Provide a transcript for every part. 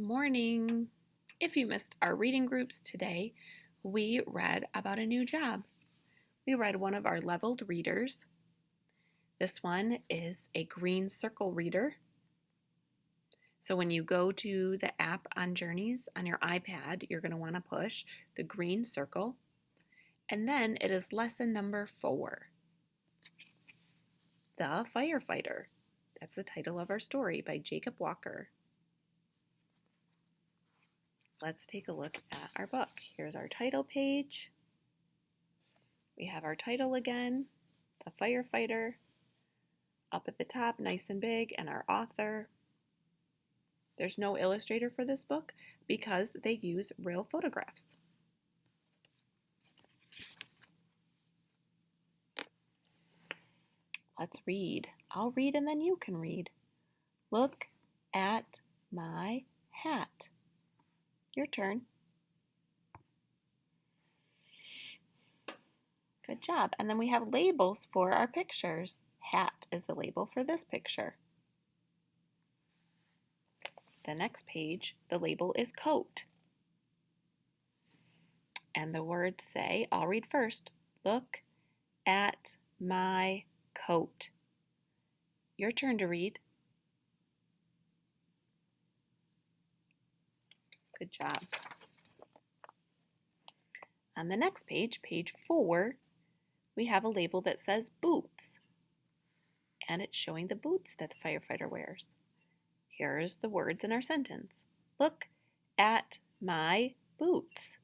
Morning. If you missed our reading groups today, we read about a new job. We read one of our leveled readers. This one is a green circle reader. So when you go to the app on Journeys on your iPad, you're going to want to push the green circle. And then it is lesson number 4, The Firefighter. That's the title of our story by Jacob Walker. Let's take a look at our book. Here's our title page. We have our title again, The Firefighter, up at the top, nice and big, and our author. There's no illustrator for this book because they use real photographs. Let's read. I'll read and then you can read. Look at my hat. Your turn. Good job. And then we have labels for our pictures. Hat is the label for this picture. The next page, the label is coat. And the words say, I'll read first, look at my coat. Your turn to read. Good job. On the next page, page 4, we have a label that says boots. And it's showing the boots that the firefighter wears. Here's the words in our sentence. Look at my boots.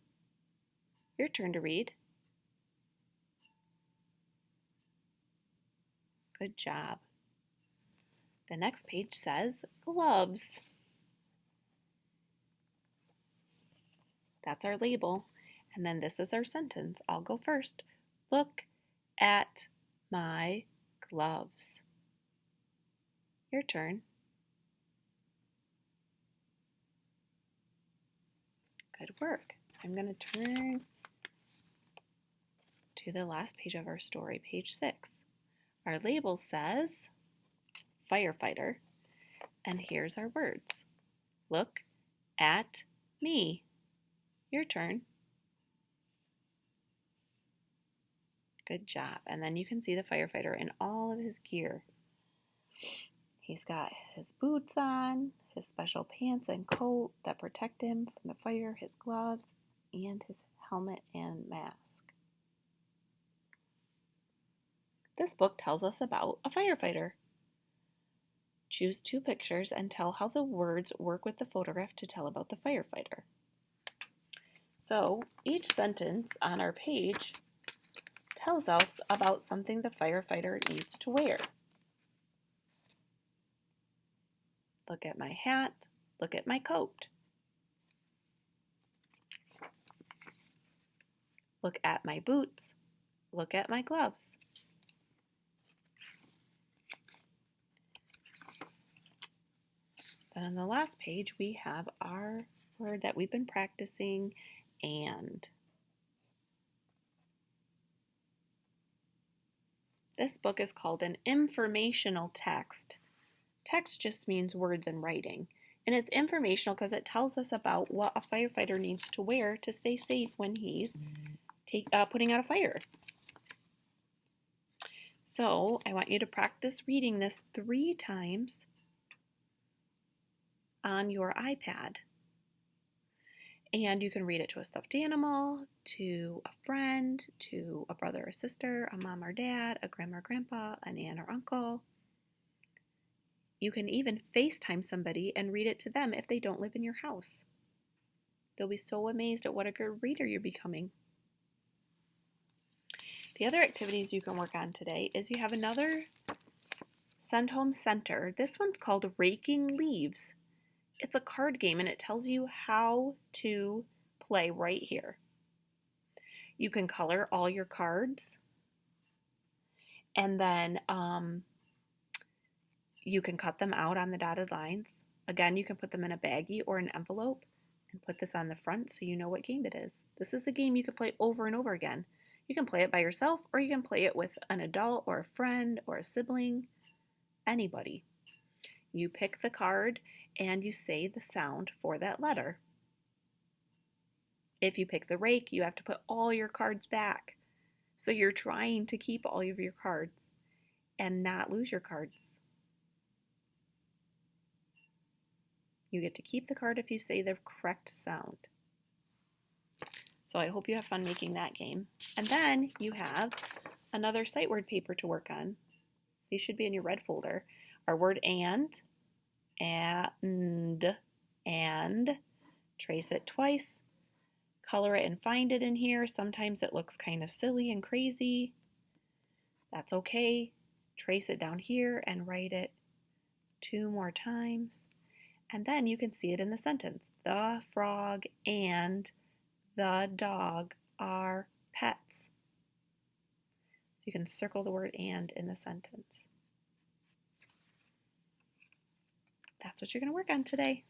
Your turn to read. Good job. The next page says gloves. That's our label. And then this is our sentence. I'll go first. Look at my gloves. Your turn. Good work. I'm going to turn to the last page of our story, page 6. Our label says firefighter, and here's our words. Look at me. Your turn. Good job. And then you can see the firefighter in all of his gear. He's got his boots on, his special pants and coat that protect him from the fire, his gloves, and his helmet and mask. This book tells us about a firefighter. Choose 2 pictures and tell how the words work with the photograph to tell about the firefighter. So each sentence on our page tells us about something the firefighter needs to wear. Look at my hat. Look at my coat. Look at my boots. Look at my gloves. Then on the last page, we have our word that we've been practicing, and. This book is called an informational text. Text just means words in writing, and it's informational because it tells us about what a firefighter needs to wear to stay safe when he's putting out a fire. So I want you to practice reading this 3 times on your iPad. And you can read it to a stuffed animal, to a friend, to a brother or sister, a mom or dad, a grandma or grandpa, an aunt or uncle. You can even FaceTime somebody and read it to them if they don't live in your house. They'll be so amazed at what a good reader you're becoming. The other activities you can work on today is you have another Send Home Center. This one's called Raking Leaves. It's a card game and it tells you how to play right here. You can color all your cards, and then you can cut them out on the dotted lines. Again, you can put them in a baggie or an envelope and put this on the front so you know what game it is. This is a game you can play over and over again. You can play it by yourself, or you can play it with an adult or a friend or a sibling, anybody. You pick the card and you say the sound for that letter. If you pick the rake, you have to put all your cards back. So you're trying to keep all of your cards and not lose your cards. You get to keep the card if you say the correct sound. So I hope you have fun making that game. And then you have another sight word paper to work on. These should be in your red folder. Our word and, trace it twice, color it and find it in here. Sometimes it looks kind of silly and crazy. That's okay. Trace it down here and write it 2 more times. And then you can see it in the sentence. The frog and the dog are pets. So you can circle the word and in the sentence. That's what you're going to work on today.